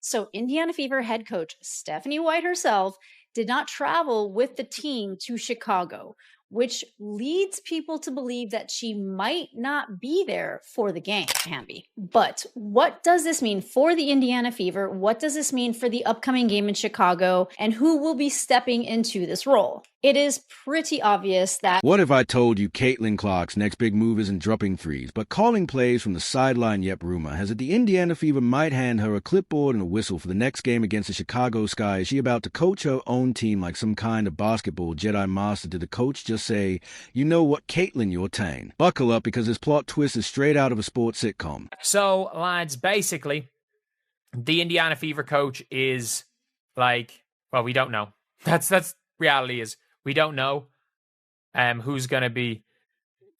So Indiana Fever head coach Stephanie White herself did not travel with the team to Chicago, which leads people to believe that she might not be there for the game, Hamby. But what does this mean for the Indiana Fever? What does this mean for the upcoming game in Chicago? And who will be stepping into this role? It is pretty obvious that... What if I told you Caitlin Clark's next big move isn't dropping threes, but calling plays from the sideline? Yep, rumor has it the Indiana Fever might hand her a clipboard and a whistle for the next game against the Chicago Sky. Is she about to coach her own team like some kind of basketball Jedi master? Did the coach just say, you know what, Caitlin, you're tang? Buckle up, because this plot twist is straight out of a sports sitcom. So, lads, basically, the Indiana Fever coach is like, well, we don't know. That's reality is. We don't know who's going to be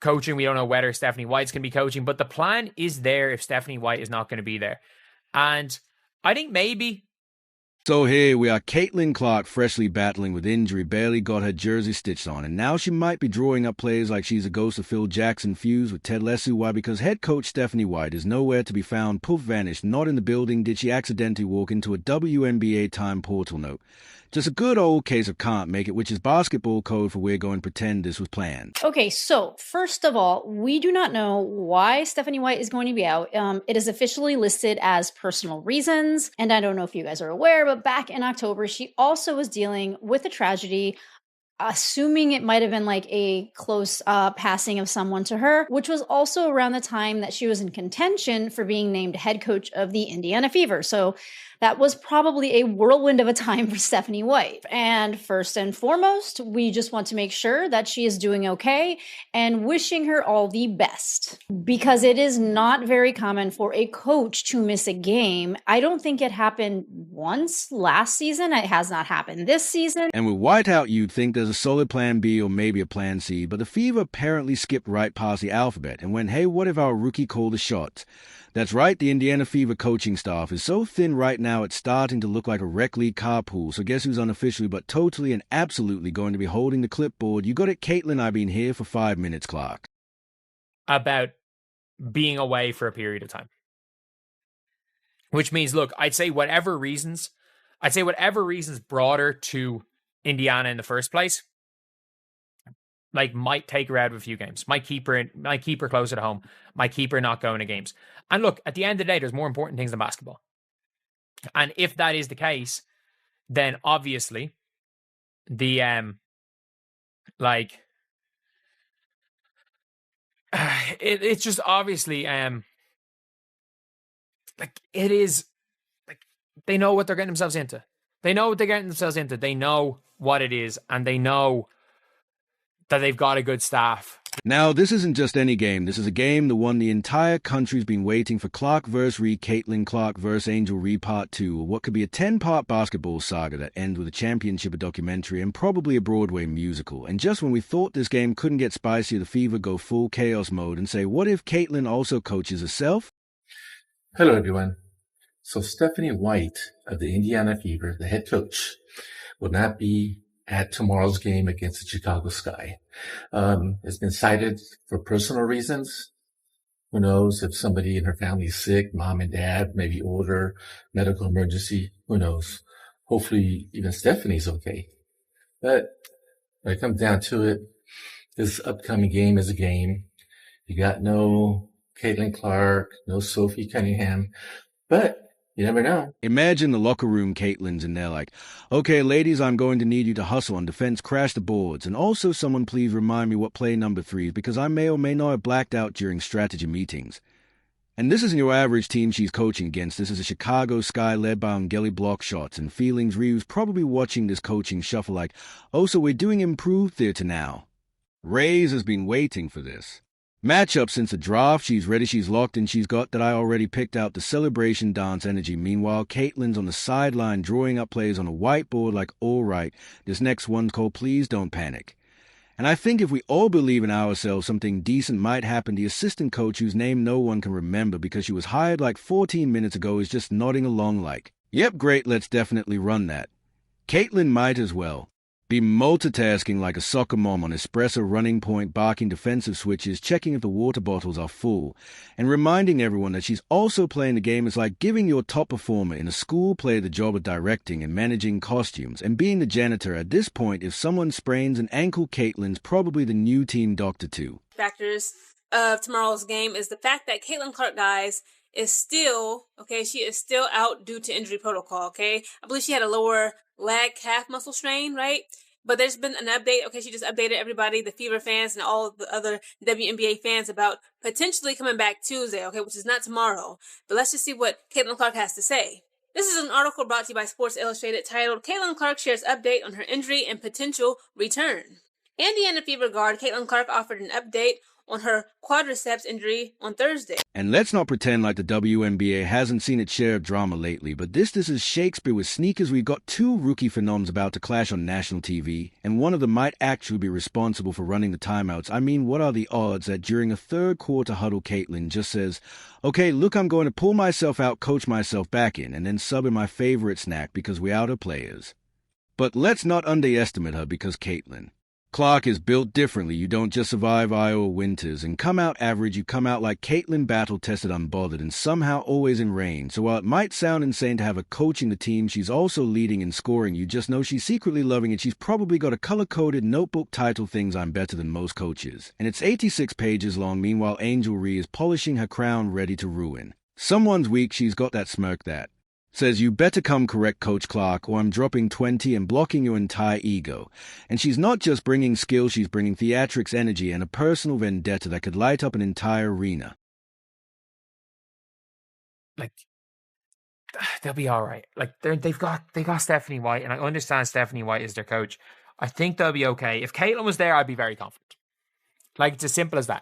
coaching. We don't know whether Stephanie White's going to be coaching, but the plan is there if Stephanie White is not going to be there. And I think maybe... So here we are, Caitlin Clark freshly battling with injury, barely got her jersey stitched on, and now she might be drawing up plays like she's a ghost of Phil Jackson fused with Ted Lasso. Why? Because head coach Stephanie White is nowhere to be found, poof, vanished, not in the building. Did she accidentally walk into a WNBA time portal note? Just a good old case of can't make it, which is basketball code for we're going to pretend this was planned. Okay, so first of all, we do not know why Stephanie White is going to be out. It is officially listed as personal reasons, and I don't know if you guys are aware, but back in October, she also was dealing with a tragedy, assuming it might have been like a close passing of someone to her, which was also around the time that she was in contention for being named head coach of the Indiana Fever. So that was probably a whirlwind of a time for Stephanie White. And first and foremost, we just want to make sure that she is doing okay and wishing her all the best, because it is not very common for a coach to miss a game. I don't think it happened once last season. It has not happened this season. And with White out, you'd think there's a solid plan B or maybe a plan C, but the Fever apparently skipped right past the alphabet and went, hey, what if our rookie called the shots? That's right, the Indiana Fever coaching staff is so thin right now it's starting to look like a rec league carpool. So guess who's unofficially but totally and absolutely going to be holding the clipboard? You got it, Caitlin. I've been here for 5 minutes, Clark. About being away for a period of time. Which means, look, I'd say whatever reasons brought her to Indiana in the first place, like, might take her out of a few games, might keep her closer to home, might keep her not going to games. And look, at the end of the day, there's more important things than basketball. And if that is the case, then obviously the it's just obviously like, it is like, they know what they're getting themselves into. They know what they're getting themselves into. They know what it is, and they know that they've got a good staff. Now, this isn't just any game. This is a game, the one the entire country's been waiting for. Clark vs. Reed, Caitlin Clark vs. Angel Reese Part 2, or what could be a 10-part basketball saga that ends with a championship, a documentary, and probably a Broadway musical. And just when we thought this game couldn't get spicier, the Fever go full chaos mode and say, what if Caitlin also coaches herself? Hello, everyone. So Stephanie White of the Indiana Fever, the head coach, will not be at tomorrow's game against the Chicago Sky. It's been cited for personal reasons. Who knows if somebody in her family is sick, mom and dad, maybe older, medical emergency, who knows? Hopefully even Stephanie's okay. But when it comes down to it, this upcoming game is a game. You got no Caitlin Clark, no Sophie Cunningham, but you never know. Imagine the locker room Caitlin's in there like, okay, ladies, I'm going to need you to hustle on defense, crash the boards. And also someone please remind me what play number 3 is, because I may or may not have blacked out during strategy meetings. And this isn't your average team she's coaching against. This is a Chicago Sky led by Angeli block shots and feelings. Ryu's probably watching this coaching shuffle like, oh, so we're doing improved theater now. Rays has been waiting for this. Matchup since the draft, she's ready, she's locked, and she's got that I already picked out the celebration dance energy. Meanwhile, Caitlin's on the sideline drawing up plays on a whiteboard like, all right, this next one's called Please Don't Panic. And I think if we all believe in ourselves, something decent might happen. The assistant coach, whose name no one can remember because she was hired like 14 minutes ago, is just nodding along like, yep, great, let's definitely run that. Caitlin might as well. Be multitasking like a soccer mom on espresso running point, barking defensive switches, checking if the water bottles are full, and reminding everyone that she's also playing the game is like giving your top performer in a school play the job of directing and managing costumes and being the janitor. At this point, if someone sprains an ankle, Caitlyn's probably the new team doctor too. Factors of tomorrow's game is the fact that Caitlin Clark, guys, is still, she is still out due to injury protocol, I believe she had a lower leg calf muscle strain, right? But there's been an update. She just updated everybody, the Fever fans and all the other WNBA fans, about potentially coming back Tuesday, which is not tomorrow. But let's just see what Caitlin Clark has to say. This is an article brought to you by Sports Illustrated titled, Caitlin Clark shares update on her injury and potential return. Indiana Fever guard Caitlin Clark offered an update on her quadriceps injury on Thursday. And let's not pretend like the WNBA hasn't seen its share of drama lately, but this is Shakespeare with sneakers. We've got two rookie phenoms about to clash on national TV, and one of them might actually be responsible for running the timeouts. I mean, what are the odds that during a third quarter huddle, Caitlin just says, okay, look, I'm going to pull myself out, coach myself back in, and then sub in my favorite snack because we're out of players. But let's not underestimate her, because Caitlin Clark is built differently. You don't just survive Iowa winters and come out average. You come out like Caitlin, battle-tested, unbothered, and somehow always in range. So while it might sound insane to have her coaching the team, she's also leading and scoring. You just know she's secretly loving it. She's probably got a color-coded notebook titled Things I'm Better Than Most Coaches. And it's 86 pages long. Meanwhile, Angel Reese is polishing her crown, ready to ruin someone's week. She's got that smirk that says, you better come correct, Coach Clark, or I'm dropping 20 and blocking your entire ego. And she's not just bringing skill, she's bringing theatrics, energy, and a personal vendetta that could light up an entire arena. Like, they'll be all right. Like, they got Stephanie White, and I understand Stephanie White is their coach. I think they'll be okay. If Caitlin was there, I'd be very confident. Like, it's as simple as that.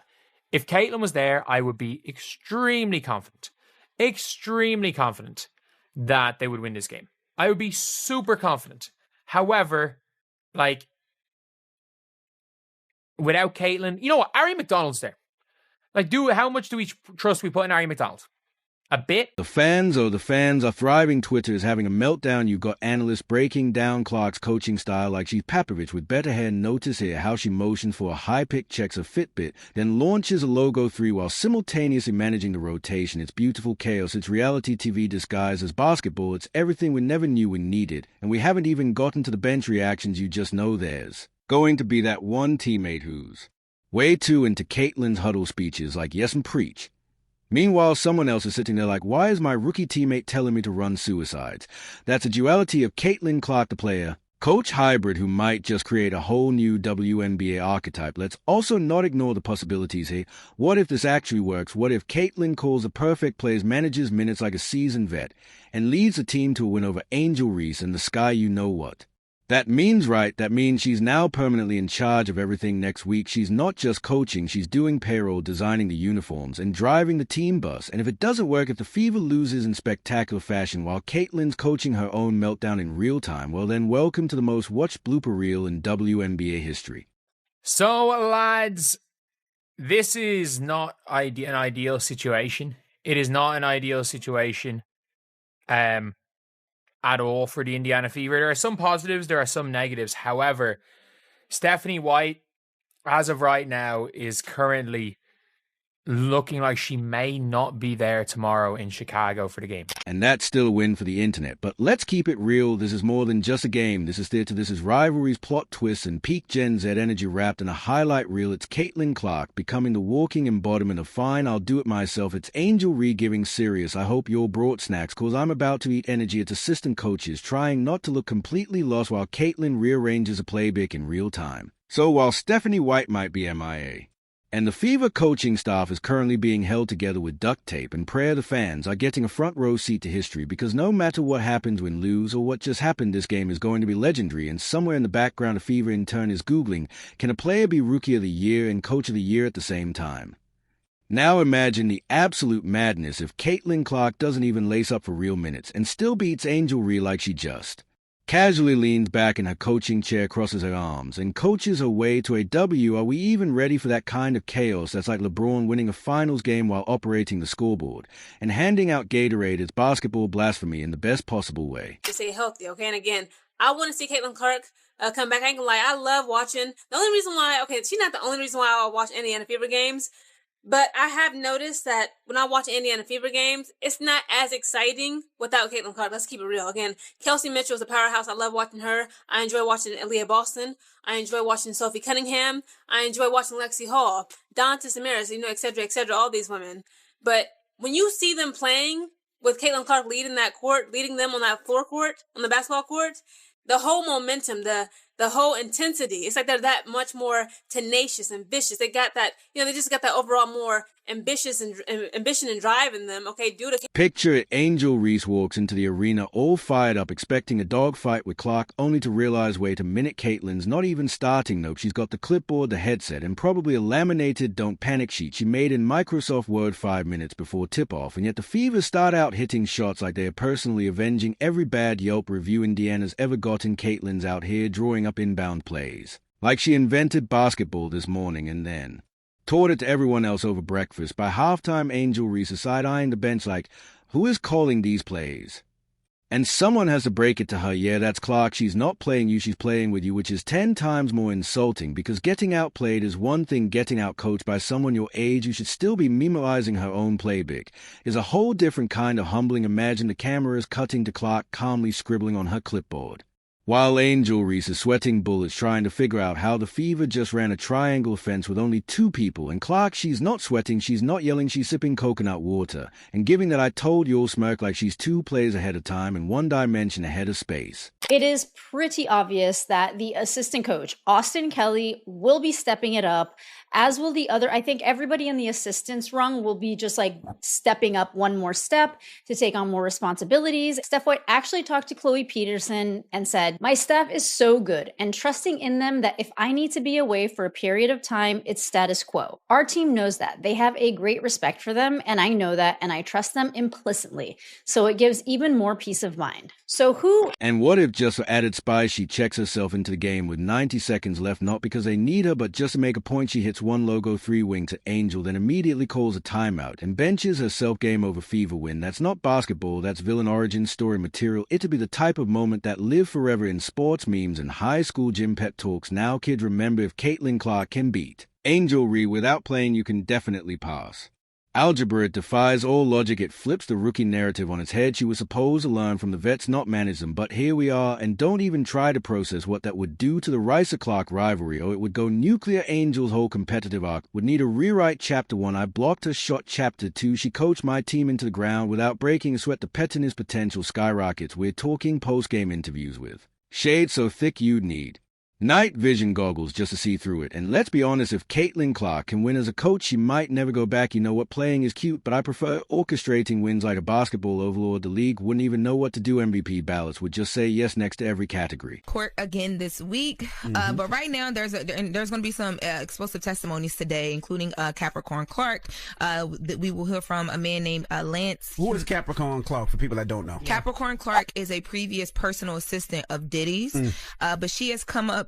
If Caitlin was there, I would be extremely confident that they would win this game. I would be super confident. However, like, without Caitlin, you know what? Ari McDonald's there. Like, how much do we trust we put in Ari McDonald? A bit. The fans are thriving. Twitter is having a meltdown. You've got analysts breaking down Clark's coaching style like she's Papovich with better hair. Notice here how she motions for a high pick, checks a Fitbit, then launches a logo 3 while simultaneously managing the rotation. It's beautiful chaos. It's reality TV disguised as basketball. It's everything we never knew we needed. And we haven't even gotten to the bench reactions. You just know there's going to be that one teammate who's way too into Caitlin's huddle speeches like yes and preach. Meanwhile, someone else is sitting there like, why is my rookie teammate telling me to run suicides? That's a duality of Caitlin Clark, the player, coach hybrid who might just create a whole new WNBA archetype. Let's also not ignore the possibilities here. What if this actually works? What if Caitlin calls the perfect plays, manages minutes like a seasoned vet, and leads the team to a win over Angel Reese and the Sky you know what? That means, right, that means she's now permanently in charge of everything next week. She's not just coaching, she's doing payroll, designing the uniforms, and driving the team bus. And if it doesn't work, if the Fever loses in spectacular fashion while Caitlin's coaching her own meltdown in real time, well then welcome to the most watched blooper reel in WNBA history. So, lads, this is not an ideal situation. It is not an ideal situation. At all for the Indiana Fever. There are some positives, there are some negatives. However, Stephanie White, as of right now, is currently looking like she may not be there tomorrow in Chicago for the game. And that's still a win for the internet. But let's keep it real. This is more than just a game. This is theater. This is rivalries, plot twists, and peak Gen Z energy wrapped in a highlight reel. It's Caitlin Clark becoming the walking embodiment of fine, I'll do it myself. It's Angel Reese giving serious, I hope you're brought snacks, cause I'm about to eat energy. It's assistant coaches trying not to look completely lost while Caitlin rearranges a playbook in real time. So while Stephanie White might be MIA, and the Fever coaching staff is currently being held together with duct tape and prayer, the fans are getting a front row seat to history, because no matter what happens when lose or what just happened, this game is going to be legendary. And somewhere in the background, a Fever in turn is Googling, can a player be Rookie of the Year and Coach of the Year at the same time? Now imagine the absolute madness if Caitlin Clark doesn't even lace up for real minutes and still beats Angel Reese like she just casually leans back in her coaching chair, crosses her arms, and coaches her way to a W. Are we even ready for that kind of chaos that's like LeBron winning a finals game while operating the scoreboard and handing out Gatorade as basketball blasphemy in the best possible way? To stay healthy, okay? And again, I want to see Caitlin Clark come back. I ain't gonna lie, I love watching. The only reason why, she's not the only reason why I watch Indiana Fever games, but I have noticed that when I watch Indiana Fever games, it's not as exciting without Caitlin Clark. Let's keep it real. Again, Kelsey Mitchell is a powerhouse. I love watching her. I enjoy watching Aaliyah Boston. I enjoy watching Sophie Cunningham. I enjoy watching Lexi Hall, Dante Samaras, et cetera, all these women. But when you see them playing with Caitlin Clark leading them on that floor court, on the basketball court, the whole momentum, the whole intensity, it's like they're that much more tenacious and vicious. They got that, they just got that overall more ambition and drive in them, due to... Picture it, Angel Reese walks into the arena all fired up, expecting a dogfight with Clark, only to realize, wait a minute, Caitlin's not even starting. Nope, she's got the clipboard, the headset, and probably a laminated don't panic sheet she made in Microsoft Word 5 minutes before tip-off, and yet the Fever start out hitting shots like they are personally avenging every bad Yelp review Indiana's ever gotten. Caitlin's out here drawing up inbound plays, like she invented basketball this morning, and then taught it to everyone else over breakfast. By halftime, Angel Reese is side-eyeing the bench like, who is calling these plays? And someone has to break it to her, yeah, that's Clark, she's not playing you, she's playing with you, which is 10 times more insulting, because getting outplayed is one thing, getting outcoached by someone your age who should still be memorizing her own playbook is a whole different kind of humbling. Imagine the cameras cutting to Clark calmly scribbling on her clipboard, while Angel Reese is sweating bullets trying to figure out how the Fever just ran a triangle offense with only 2 people, and Clark, she's not sweating, she's not yelling, she's sipping coconut water, and giving that I told you all smirk like she's 2 plays ahead of time and 1 dimension ahead of space. It is pretty obvious that the assistant coach, Austin Kelly, will be stepping it up, as will the other. I think everybody in the assistants rung will be just like stepping up one more step to take on more responsibilities. Steph White actually talked to Chloe Peterson and said, my staff is so good and trusting in them that if I need to be away for a period of time, it's status quo. Our team knows that. They have a great respect for them, and I know that, and I trust them implicitly. So it gives even more peace of mind. So who... And what if, just for added spice, she checks herself into the game with 90 seconds left, not because they need her, but just to make a point, she hits one logo 3-wing to Angel, then immediately calls a timeout and benches herself. Game over, Fever win. That's not basketball, that's villain origin story material. It'd be the type of moment that live forever in sports memes and high school gym pep talks. Now kids remember, if Caitlin Clark can beat Angel Reese without playing, you can definitely pass algebra. It defies all logic. It flips the rookie narrative on its head. She was supposed to learn from the vets, not manage them, but here we are, and don't even try to process what that would do to the Ricer-Clark rivalry. Oh, it would go nuclear. Angel's whole competitive arc would need a rewrite. Chapter 1, I blocked her shot. Chapter 2, she coached my team into the ground without breaking a sweat. The pettiness potential skyrockets. We're talking post-game interviews with shade so thick you'd need night vision goggles just to see through it. And let's be honest, if Caitlin Clark can win as a coach, she might never go back. You know what, playing is cute, but I prefer orchestrating wins like a basketball overlord. The league wouldn't even know what to do. MVP ballots would just say yes next to every category. Court again this week, but right now there's going to be some explosive testimonies today, including Capricorn Clark. That we will hear from a man named Lance. Who is Capricorn Clark, for people that don't know? Capricorn Clark is a previous personal assistant of Diddy's, but she has come up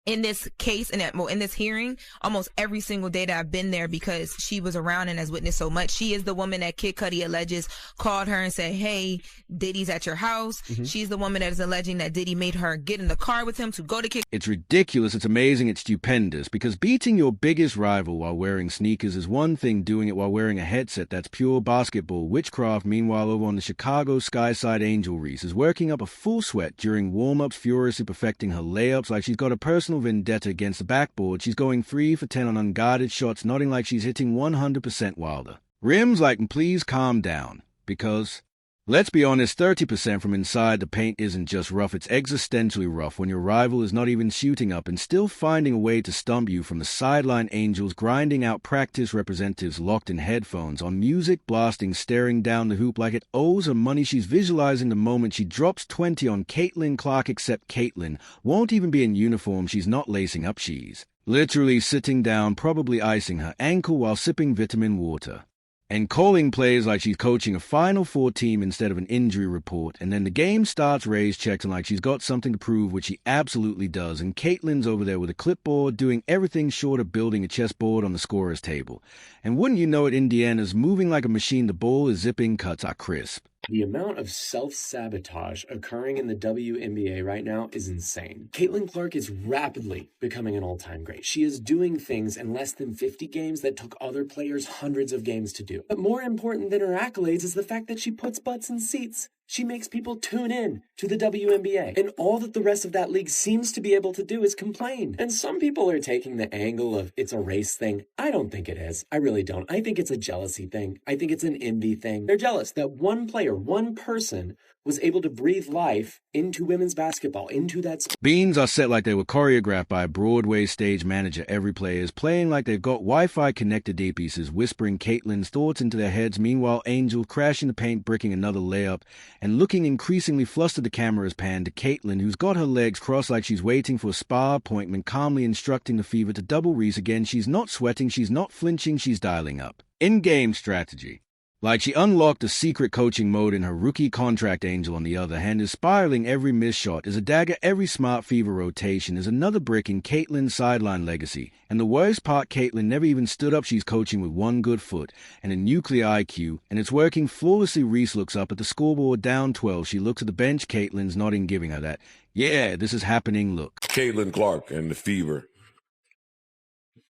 in this case, in this hearing, almost every single day that I've been there, because she was around and has witnessed so much. She is the woman that Kid Cudi alleges called her and said, hey, Diddy's at your house. She's the woman that is alleging that Diddy made her get in the car with him to go to Kid. It's ridiculous, it's amazing, it's stupendous, because beating your biggest rival while wearing sneakers is one thing, doing it while wearing a headset, that's pure basketball witchcraft. Meanwhile, over on the Chicago sky side, Angel Reese is working up a full sweat during warm-ups, furiously perfecting her layups like she's got a personal vendetta against the backboard. She's going 3 for 10 on unguarded shots, nodding like she's hitting 100% Wilder rims like, please calm down, because let's be honest, 30% from inside the paint isn't just rough, it's existentially rough when your rival is not even shooting up and still finding a way to stump you from the sideline. Angels grinding out practice representatives locked in headphones on music blasting, staring down the hoop like it owes her money. She's visualizing the moment she drops 20 on Caitlin Clark, except Caitlin won't even be in uniform. She's not lacing up, she's literally sitting down, probably icing her ankle while sipping vitamin water. and calling plays like she's coaching a Final Four team instead of an injury report, and then the game starts, Ray's checking like she's got something to prove, which she absolutely does, and Caitlin's over there with a clipboard doing everything short of building a chessboard on the scorer's table. And wouldn't you know it, Indiana's moving like a machine, the ball is zipping, cuts are crisp. The amount of self-sabotage occurring in the WNBA right now is insane. Caitlin Clark is rapidly becoming an all-time great. She is doing things in less than 50 games that took other players hundreds of games to do. But more important than her accolades is the fact that she puts butts in seats. She makes people tune in to the WNBA. And all that the rest of that league seems to be able to do is complain. And some people are taking the angle of it's a race thing. I don't think it is. I really don't. I think it's a jealousy thing. I think it's an envy thing. They're jealous that one player, one person, was able to breathe life into women's basketball, into that sport. Beans are set like they were choreographed by a Broadway stage manager. Every player is playing like they've got Wi-Fi connected earpieces, whispering Caitlin's thoughts into their heads. Meanwhile, Angel crashing the paint, bricking another layup, and looking increasingly flustered. The camera is panned to Caitlin, who's got her legs crossed like she's waiting for a spa appointment, calmly instructing the Fever to double Reese again. She's not sweating, she's not flinching, she's dialing up. In-game strategy. Like she unlocked a secret coaching mode in her rookie contract. Angel, on the other hand, is spiraling. Every missed shot is a dagger. Every smart Fever rotation is another brick in Caitlin's sideline legacy. And the worst part, Caitlin never even stood up. She's coaching with one good foot and a nuclear IQ, and it's working flawlessly. Reese looks up at the scoreboard, down 12. She looks at the bench. Caitlin's nodding, giving her that, yeah, this is happening look. Caitlin Clark and the Fever.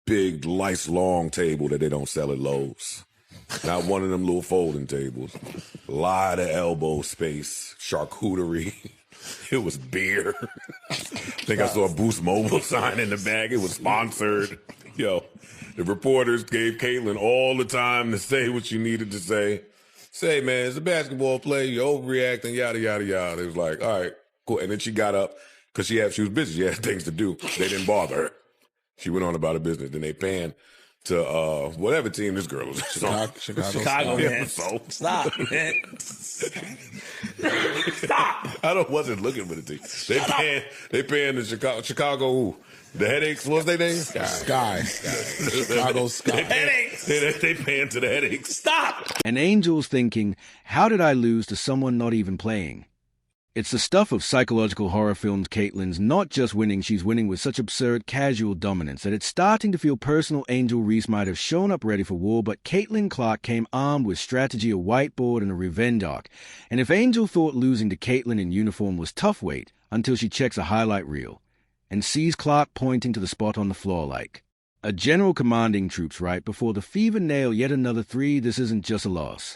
Big, nice, long table that they don't sell at Lowe's. Not one of them little folding tables. A lot of elbow space, charcuterie. It was beer. I think I saw a Boost Mobile sign in the bag. It was sponsored. Yo, the reporters gave Caitlin all the time to say what she needed to say. Say, man, it's a basketball play. You're overreacting, yada, yada, yada. It was like, all right, cool. And then she got up because she was busy. She had things to do. They didn't bother her. She went on about her business. Then they panned to whatever team this girl was. Chicago, man. So. Stop, man. Stop. I wasn't looking for the team. They paying the Chicago who? The Headaches, what's their name? Sky. Chicago Sky. Headaches. They paying to the Headaches. Stop. And Angel's thinking, how did I lose to someone not even playing? It's the stuff of psychological horror films. Caitlin's not just winning, she's winning with such absurd casual dominance that it's starting to feel personal. Angel Reese might have shown up ready for war, but Caitlin Clark came armed with strategy, a whiteboard, and a revenge arc. And if Angel thought losing to Caitlin in uniform was tough, wait until she checks a highlight reel and sees Clark pointing to the spot on the floor like a general commanding troops right before the Fever nail yet another three. This isn't just a loss.